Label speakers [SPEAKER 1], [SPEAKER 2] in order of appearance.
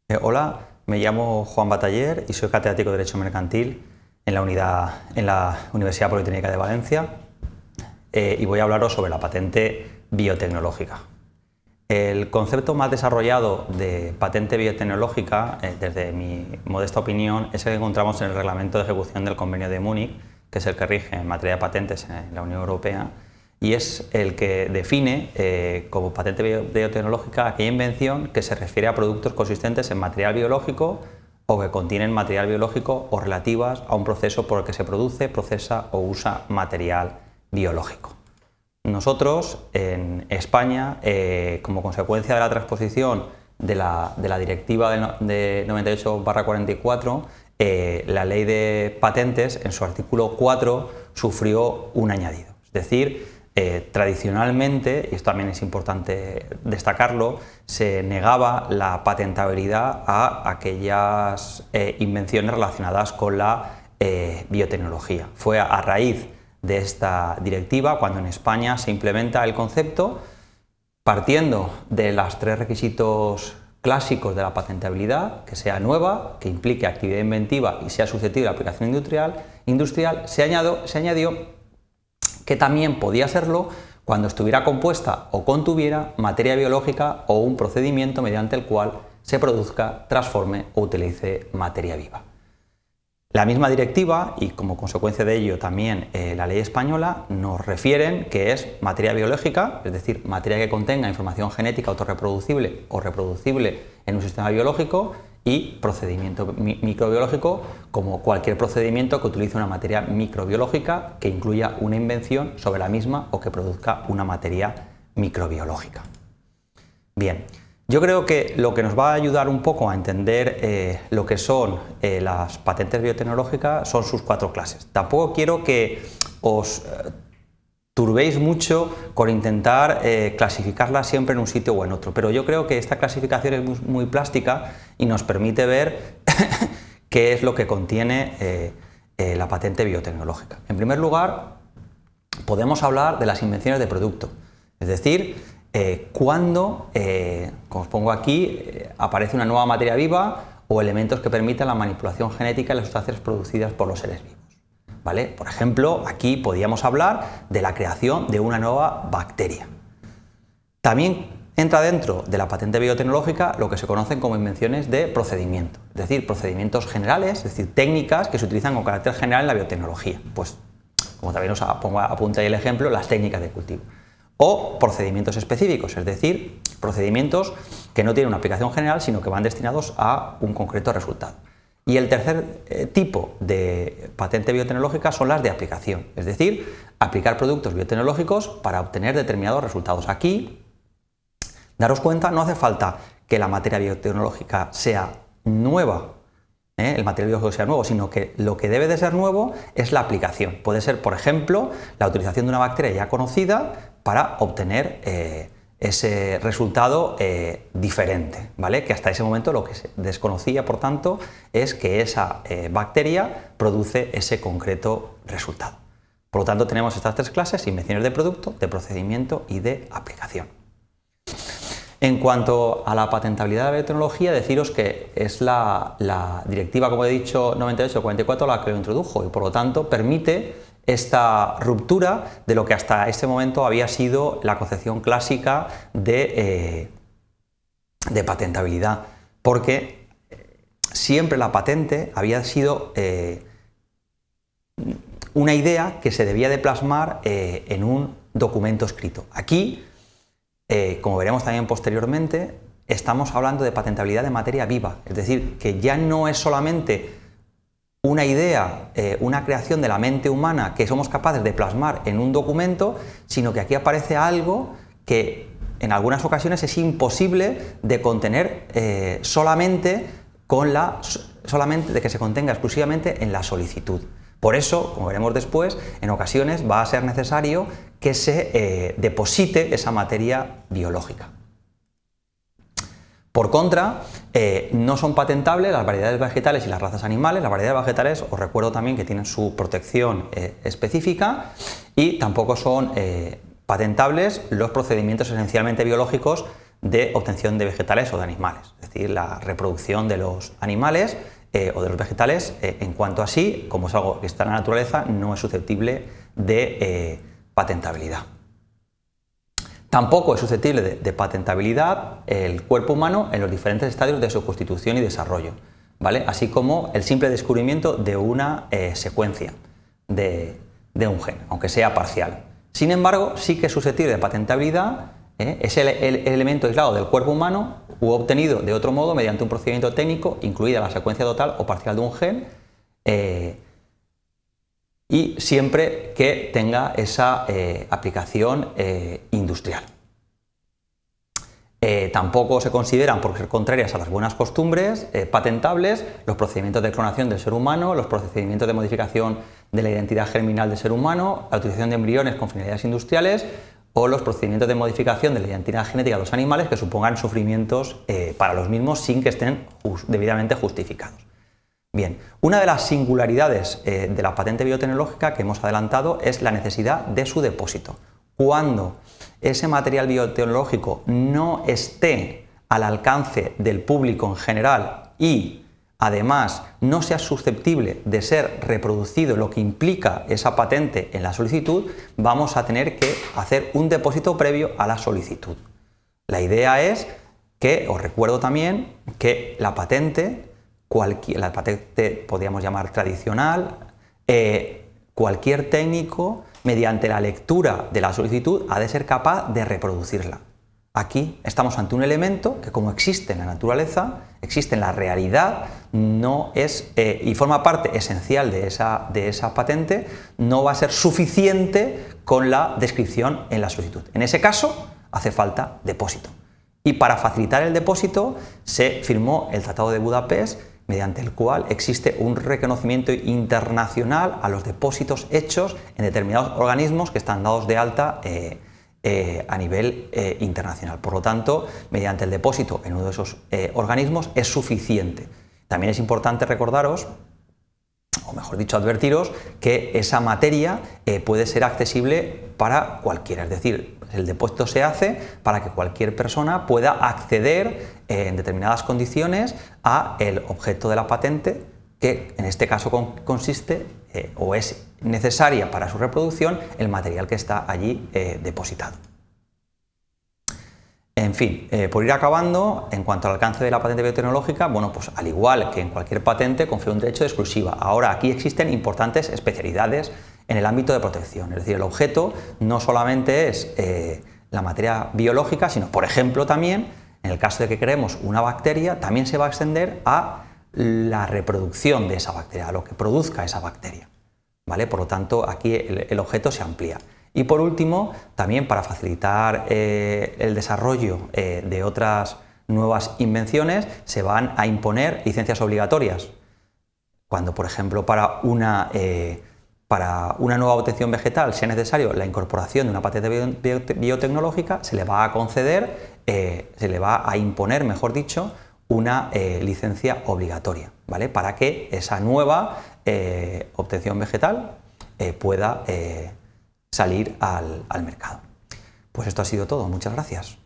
[SPEAKER 1] Hola, me llamo Juan Bataller y soy catedrático de Derecho Mercantil en la Universidad Politécnica de Valencia y voy a hablaros sobre la patente biotecnológica. El concepto más desarrollado de patente biotecnológica, desde mi modesta opinión, es el que encontramos en el Reglamento de Ejecución del Convenio de Múnich, que es el que rige en materia de patentes en la Unión Europea, y es el que define como patente biotecnológica aquella invención que se refiere a productos consistentes en material biológico o que contienen material biológico o relativas a un proceso por el que se produce, procesa o usa material biológico. Nosotros, en España, como consecuencia de la transposición de la directiva de 98/44, la ley de patentes, en su artículo 4, sufrió un añadido. Es decir, tradicionalmente, y esto también es importante destacarlo, se negaba la patentabilidad a aquellas invenciones relacionadas con la biotecnología. Fue a raíz de esta directiva cuando en España se implementa el concepto partiendo de los tres requisitos clásicos de la patentabilidad: que sea nueva, que implique actividad inventiva y sea susceptible de aplicación industrial. Se añadió que también podía serlo cuando estuviera compuesta o contuviera materia biológica o un procedimiento mediante el cual se produzca, transforme o utilice materia viva. La misma directiva, y como consecuencia de ello también la ley española, nos refieren que es materia biológica, es decir, materia que contenga información genética autorreproducible o reproducible en un sistema biológico, y procedimiento microbiológico, como cualquier procedimiento que utilice una materia microbiológica que incluya una invención sobre la misma o que produzca una materia microbiológica. Bien, yo creo que lo que nos va a ayudar un poco a entender lo que son las patentes biotecnológicas son sus cuatro clases. Tampoco quiero que os turbéis mucho con intentar clasificarlas siempre en un sitio o en otro, pero yo creo que esta clasificación es muy plástica y nos permite ver qué es lo que contiene la patente biotecnológica. En primer lugar, podemos hablar de las invenciones de producto, es decir, cuando, como os pongo aquí, aparece una nueva materia viva o elementos que permitan la manipulación genética de las sustancias producidas por los seres vivos. ¿Vale? Por ejemplo, aquí podríamos hablar de la creación de una nueva bacteria. También entra dentro de la patente biotecnológica lo que se conocen como invenciones de procedimiento, es decir, procedimientos generales, es decir, técnicas que se utilizan con carácter general en la biotecnología. Pues, como también os apunta ahí el ejemplo, las técnicas de cultivo. O procedimientos específicos, es decir, procedimientos que no tienen una aplicación general, sino que van destinados a un concreto resultado. Y el tercer tipo de patente biotecnológica son las de aplicación, es decir, aplicar productos biotecnológicos para obtener determinados resultados. Aquí, daros cuenta, no hace falta que la materia biotecnológica sea nueva, el material biológico sea nuevo, sino que lo que debe de ser nuevo es la aplicación. Puede ser, por ejemplo, la utilización de una bacteria ya conocida para obtener ese resultado diferente, ¿vale? Que hasta ese momento lo que se desconocía, por tanto, es que esa bacteria produce ese concreto resultado. Por lo tanto, tenemos estas tres clases: invenciones de producto, de procedimiento y de aplicación. En cuanto a la patentabilidad de la biotecnología, deciros que es la directiva, como he dicho, 98/44 la que lo introdujo y por lo tanto permite esta ruptura de lo que hasta este momento había sido la concepción clásica de patentabilidad, porque siempre la patente había sido una idea que se debía de plasmar en un documento escrito. Aquí, como veremos también posteriormente, estamos hablando de patentabilidad de materia viva, es decir, que ya no es solamente una idea, una creación de la mente humana que somos capaces de plasmar en un documento, sino que aquí aparece algo que en algunas ocasiones es imposible de contener solamente de que se contenga exclusivamente en la solicitud. Por eso, como veremos después, en ocasiones va a ser necesario que se deposite esa materia biológica. Por contra, no son patentables las variedades vegetales y las razas animales. Las variedades vegetales, os recuerdo también que tienen su protección específica, y tampoco son patentables los procedimientos esencialmente biológicos de obtención de vegetales o de animales, es decir, la reproducción de los animales o de los vegetales, en cuanto a sí, como es algo que está en la naturaleza, no es susceptible de patentabilidad. Tampoco es susceptible de patentabilidad el cuerpo humano en los diferentes estadios de su constitución y desarrollo, ¿vale? Así como el simple descubrimiento de una secuencia de un gen, aunque sea parcial. Sin embargo, sí que es susceptible de patentabilidad es el elemento aislado del cuerpo humano u obtenido de otro modo mediante un procedimiento técnico, incluida la secuencia total o parcial de un gen, y siempre que tenga esa aplicación industrial. Tampoco se consideran, por ser contrarias a las buenas costumbres, patentables los procedimientos de clonación del ser humano, los procedimientos de modificación de la identidad germinal del ser humano, la utilización de embriones con finalidades industriales o los procedimientos de modificación de la identidad genética de los animales que supongan sufrimientos para los mismos sin que estén debidamente justificados. Bien, una de las singularidades de la patente biotecnológica que hemos adelantado es la necesidad de su depósito. Cuando ese material biotecnológico no esté al alcance del público en general y además no sea susceptible de ser reproducido, lo que implica esa patente en la solicitud, vamos a tener que hacer un depósito previo a la solicitud. La idea es que, os recuerdo también, que la patente podríamos llamar tradicional, cualquier técnico, mediante la lectura de la solicitud, ha de ser capaz de reproducirla. Aquí estamos ante un elemento que, como existe en la naturaleza, existe en la realidad, no es, y forma parte esencial de esa patente, no va a ser suficiente con la descripción en la solicitud. En ese caso, hace falta depósito. Y para facilitar el depósito, se firmó el Tratado de Budapest, mediante el cual existe un reconocimiento internacional a los depósitos hechos en determinados organismos que están dados de alta a nivel internacional. Por lo tanto, mediante el depósito en uno de esos organismos es suficiente. También es importante recordaros, o mejor dicho, advertiros, que esa materia puede ser accesible para cualquiera, es decir, el depósito se hace para que cualquier persona pueda acceder en determinadas condiciones a el objeto de la patente, que en este caso consiste o es necesaria para su reproducción el material que está allí depositado. En fin, por ir acabando, en cuanto al alcance de la patente biotecnológica, bueno, pues al igual que en cualquier patente, confiere un derecho de exclusiva. Ahora, aquí existen importantes especialidades en el ámbito de protección, es decir, el objeto no solamente es la materia biológica, sino, por ejemplo, también, en el caso de que creemos una bacteria, también se va a extender a la reproducción de esa bacteria, a lo que produzca esa bacteria, ¿vale? Por lo tanto, aquí el objeto se amplía. Y por último, también para facilitar el desarrollo de otras nuevas invenciones, se van a imponer licencias obligatorias. Cuando, por ejemplo, para una nueva obtención vegetal sea necesario la incorporación de una patente biotecnológica, se le va a conceder, se le va a imponer, mejor dicho, una licencia obligatoria, ¿vale? Para que esa nueva obtención vegetal pueda salir al mercado. Pues esto ha sido todo. Muchas gracias.